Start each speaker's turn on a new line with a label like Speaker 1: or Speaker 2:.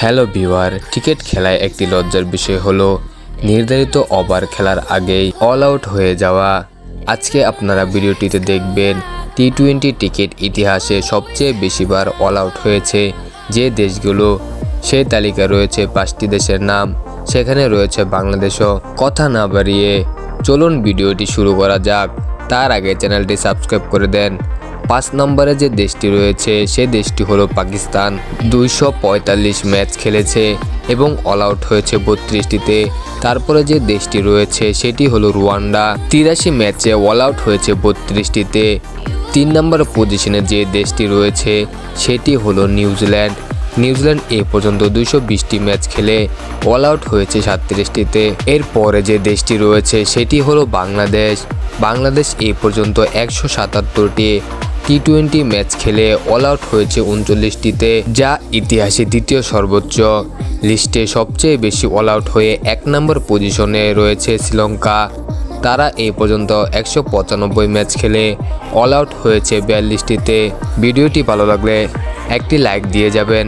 Speaker 1: Hello viewer, cricket খেলায় একটি লজ্জার বিষয় হলো নির্ধারিত ওভার খেলার আগেই অল আউট হয়ে যাওয়া। আজকে আপনারা ভিডিওটিতে দেখবেন টি-20 ক্রিকেট ইতিহাসে সবচেয়ে বেশিবার অল আউট হয়েছে যে দেশগুলো। সেই তালিকায় রয়েছে 5টি দেশের নাম, সেখানে রয়েছে বাংলাদেশও। কথা না বাড়িয়ে চলুন ভিডিওটি শুরু করা যাক। তার আগে চ্যানেলটি সাবস্ক্রাইব করে দেন। 5 নম্বরে যে দেশটি রয়েছে সে দেশটি হলো পাকিস্তান। 245 ম্যাচ খেলেছে এবং অল আউট হয়েছে 32টিতে। তারপরে যে দেশটি রয়েছে সেটি হলো রুয়ান্ডা। 83 ম্যাচে অল আউট হয়েছে 32টিতে। 3 নম্বর পজিশনে যে দেশটি রয়েছে সেটি হলো নিউজিল্যান্ড। নিউজিল্যান্ড এ পর্যন্ত 220টি ম্যাচ খেলে অল আউট হয়েছে 37টিতে। এরপরে যে দেশটি রয়েছে সেটি হলো বাংলাদেশ। বাংলাদেশ এ পর্যন্ত 177টি টি-20 ম্যাচ খেলে অল আউট হয়েছে 39টিতে, যা ইতিহাসে দ্বিতীয় সর্বোচ্চ। লিস্টে সবচেয়ে বেশি অল আউট হয়ে 1 নম্বর পজিশনে রয়েছে শ্রীলঙ্কা। তারা এ পর্যন্ত 195 ম্যাচ খেলে অল আউট হয়েছে 42টিতে। ভিডিওটি ভালো লাগলে একটি লাইক দিয়ে যাবেন।